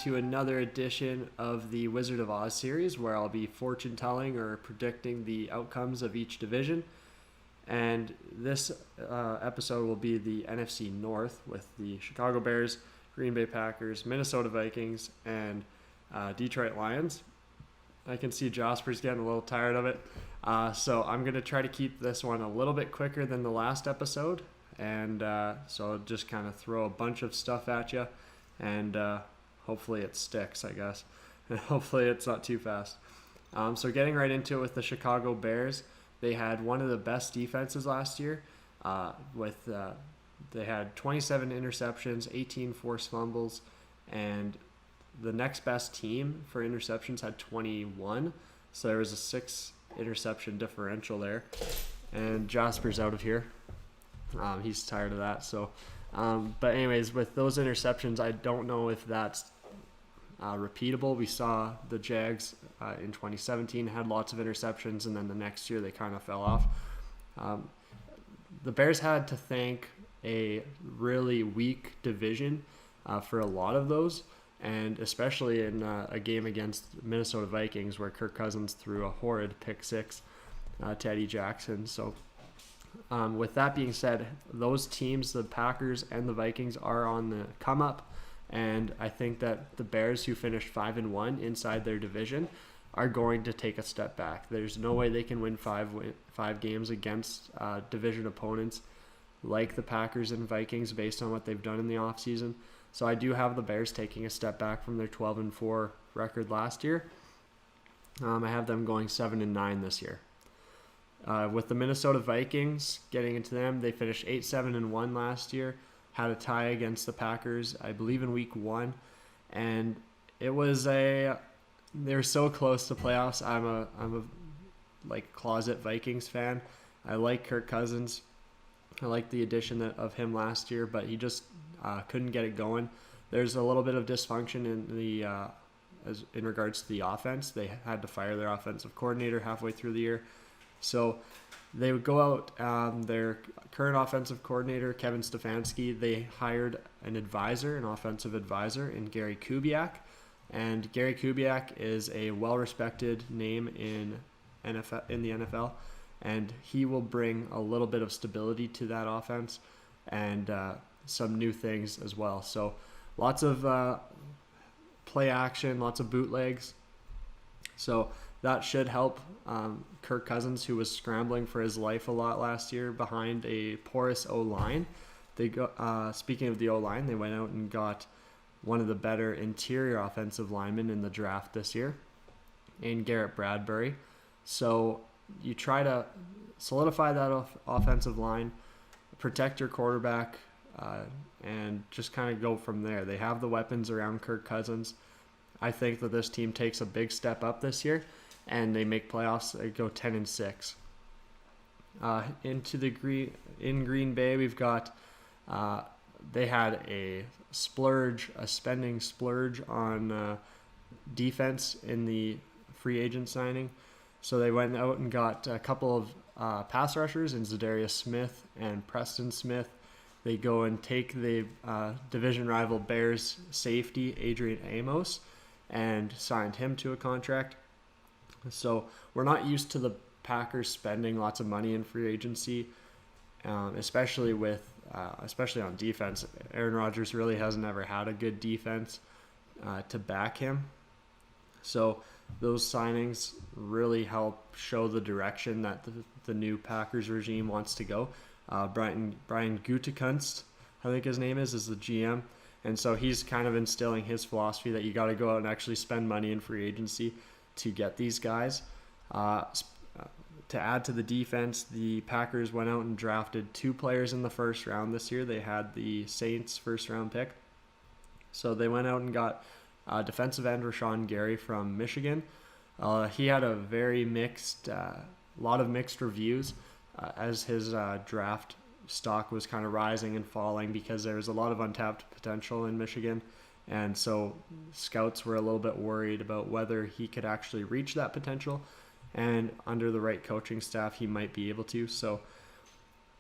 to another edition of the Wizard of Oz series where I'll be fortune telling or predicting the outcomes of each division. And this episode will be the NFC North with the Chicago Bears, Green Bay Packers, Minnesota Vikings, and Detroit Lions. I can see Jasper's getting a little tired of it. So I'm going to try to keep this one a little bit quicker than the last episode. And so I'll just kind of throw a bunch of stuff at you. And hopefully it sticks, I guess. And hopefully it's not too fast. So getting right into it with the Chicago Bears. They had one of the best defenses last year. They had 27 interceptions, 18 forced fumbles, and the next best team for interceptions had 21. So there was a 6 interception differential there. And Jasper's out of here. He's tired of that. So, but anyways, with those interceptions, I don't know if that's repeatable. We saw the Jags in 2017 had lots of interceptions, and then the next year they kind of fell off. The Bears had to thank a really weak division for a lot of those, and especially in a game against Minnesota Vikings where Kirk Cousins threw a horrid pick six to Eddie Jackson. So with that being said, those teams, the Packers and the Vikings, are on the come up, and I think that the Bears, who finished 5-1 inside their division, are going to take a step back. There's no way they can win five games against division opponents like the Packers and Vikings based on what they've done in the offseason. So I do have the Bears taking a step back from their 12-4 record last year. I have them going 7-9 this year. With the Minnesota Vikings, getting into them, they finished 8-7-1 last year. Had a tie against the Packers, I believe, in week 1, and it was they were so close to playoffs. I'm a like closet Vikings fan. I like Kirk Cousins. I like the addition of him last year, but he just couldn't get it going. There's a little bit of dysfunction in regards to the offense. They had to fire their offensive coordinator halfway through the year. So they would go out, their current offensive coordinator, Kevin Stefanski, they hired an offensive advisor in Gary Kubiak. And Gary Kubiak is a well-respected name in the NFL. And he will bring a little bit of stability to that offense and some new things as well. So lots of play action, lots of bootlegs. So that should help Kirk Cousins, who was scrambling for his life a lot last year behind a porous O-line. Speaking of the O-line, they went out and got one of the better interior offensive linemen in the draft this year, in Garrett Bradbury. So you try to solidify that offensive line, protect your quarterback, and just kind of go from there. They have the weapons around Kirk Cousins. I think that this team takes a big step up this year, and they make playoffs. They go 10-6. In Green Bay, we've got they had a spending splurge on defense in the free agent signing. So they went out and got a couple of pass rushers in Zadarius Smith and Preston Smith. They go and take the division rival Bears safety Adrian Amos and signed him to a contract. So we're not used to the Packers spending lots of money in free agency, especially on defense. Aaron Rodgers really hasn't ever had a good defense to back him. So those signings really help show the direction that the new Packers regime wants to go. Brian Gutekunst, I think his name is the GM. And so he's kind of instilling his philosophy that you got to go out and actually spend money in free agency to get these guys. To add to the defense, the Packers went out and drafted 2 players in the first round this year. They had the Saints first round pick. So they went out and got defensive end Rashawn Gary from Michigan. He had a very lot of mixed reviews as his draft stock was kind of rising and falling because there was a lot of untapped potential in Michigan. And so scouts were a little bit worried about whether he could actually reach that potential. And under the right coaching staff, he might be able to. So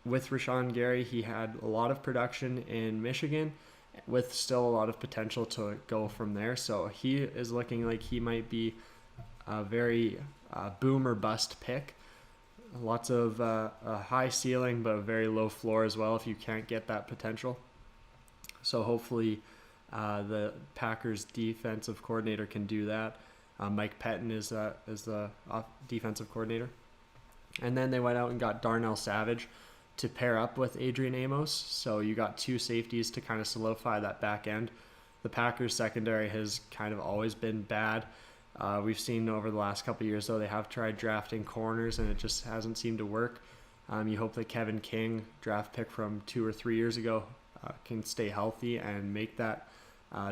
with Rashawn Gary, he had a lot of production in Michigan, with still a lot of potential to go from there. So he is looking like he might be a very boom or bust pick. Lots of a high ceiling, but a very low floor as well if you can't get that potential. So hopefully the Packers defensive coordinator can do that. Mike Pettin is the defensive coordinator. And then they went out and got Darnell Savage to pair up with Adrian Amos. So you got two safeties to kind of solidify that back end. The Packers secondary has kind of always been bad. We've seen over the last couple of years, though, they have tried drafting corners, and it just hasn't seemed to work. You hope that Kevin King, draft pick from 2 or 3 years ago, can stay healthy and make that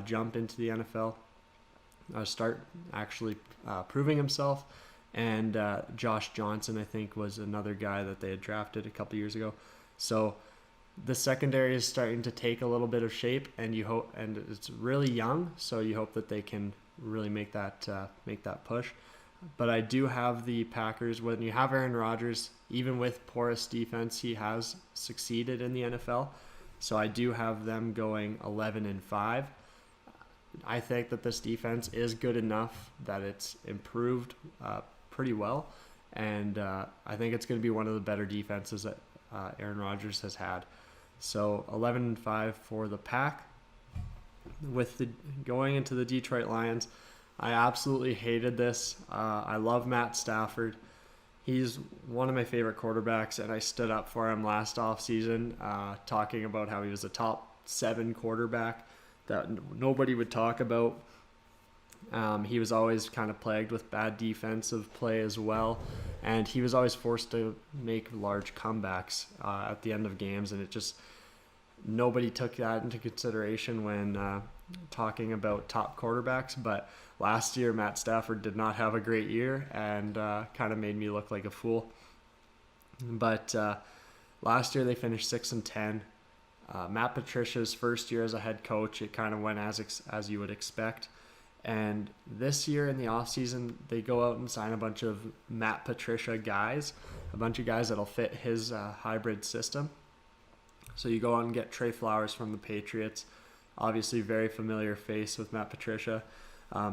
jump into the NFL, start actually proving himself. And Josh Johnson, I think, was another guy that they had drafted a couple years ago. So the secondary is starting to take a little bit of shape, and you hope, and it's really young, so you hope that they can really make that push. But I do have the Packers. When you have Aaron Rodgers, even with porous defense, he has succeeded in the NFL. So I do have them going 11-5. I think that this defense is good enough that it's improved pretty well, and I think it's going to be one of the better defenses that Aaron Rodgers has had. So 11-5 for the Pack. With the going into the Detroit Lions, I absolutely hated this. I love Matt Stafford. He's one of my favorite quarterbacks, and I stood up for him last offseason, talking about how he was a top 7 quarterback that nobody would talk about. He was always kind of plagued with bad defensive play as well, and he was always forced to make large comebacks at the end of games, and it just nobody took that into consideration when talking about top quarterbacks. But last year, Matt Stafford did not have a great year and kind of made me look like a fool. But last year they finished 6-10. Matt Patricia's first year as a head coach, it kind of went as you would expect. And this year in the offseason, they go out and sign a bunch of Matt Patricia guys, a bunch of guys that'll fit his hybrid system. So you go out and get Trey Flowers from the Patriots, obviously very familiar face with Matt Patricia.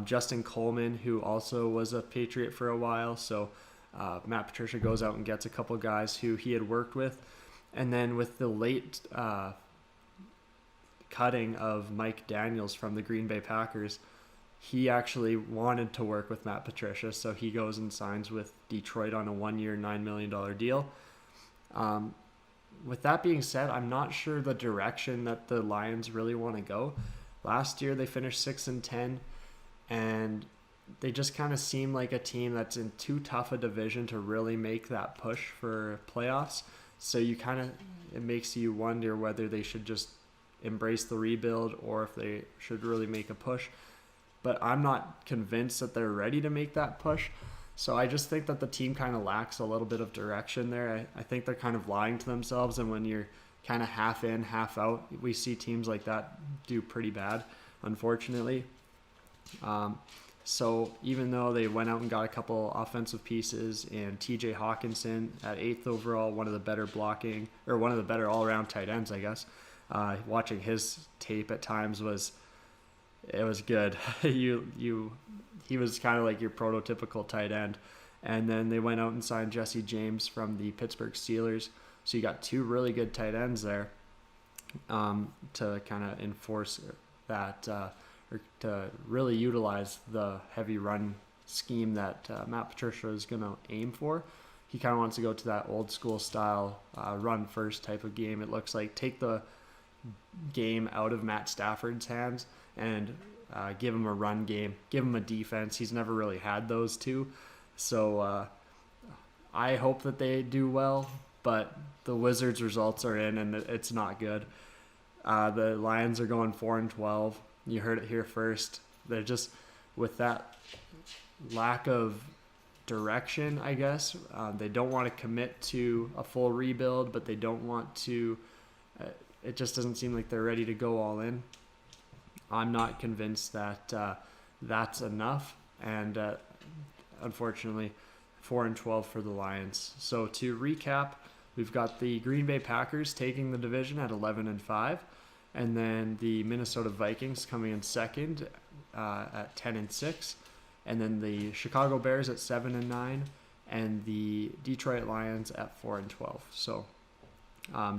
Justin Coleman, who also was a Patriot for a while. So Matt Patricia goes out and gets a couple guys who he had worked with. And then with the late cutting of Mike Daniels from the Green Bay Packers, he actually wanted to work with Matt Patricia, so he goes and signs with Detroit on a 1-year, $9 million deal. With that being said, I'm not sure the direction that the Lions really want to go. Last year they finished 6-10, and they just kind of seem like a team that's in too tough a division to really make that push for playoffs. So it makes you wonder whether they should just embrace the rebuild or if they should really make a push. But I'm not convinced that they're ready to make that push. So I just think that the team kind of lacks a little bit of direction there. I think they're kind of lying to themselves, and when you're kind of half in, half out, we see teams like that do pretty bad, unfortunately. So even though they went out and got a couple offensive pieces, and TJ Hawkinson at 8th overall, one of the better all-around tight ends, I guess. Watching his tape at times was good. He was kind of like your prototypical tight end. And then they went out and signed Jesse James from the Pittsburgh Steelers. So you got 2 really good tight ends there to kind of enforce that or to really utilize the heavy run scheme that Matt Patricia is going to aim for. He kind of wants to go to that old school style run first type of game. It looks like take the game out of Matt Stafford's hands and give him a run game, give him a defense. He's never really had those two. So I hope that they do well, but the Wizards' results are in, and it's not good. The Lions are going 4-12. You heard it here first. They're just, with that lack of direction, I guess. They don't want to commit to a full rebuild, but they don't want to. It just doesn't seem like they're ready to go all in. I'm not convinced that that's enough, and unfortunately, 4-12 for the Lions. So to recap, we've got the Green Bay Packers taking the division at 11-5. And then the Minnesota Vikings coming in second at 10-6. And then the Chicago Bears at 7-9. And the Detroit Lions at 4-12. So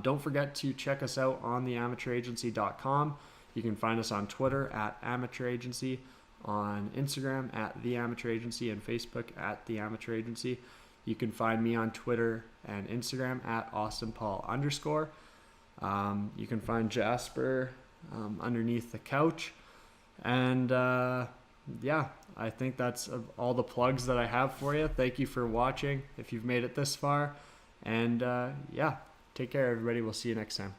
don't forget to check us out on theamateuragency.com. You can find us on Twitter at amateuragency, on Instagram at theamateuragency, and Facebook at theamateuragency. You can find me on Twitter and Instagram at austinpaul_. You can find Jasper underneath the couch. And yeah, I think that's all the plugs that I have for you. Thank you for watching if you've made it this far. And yeah, take care, everybody. We'll see you next time.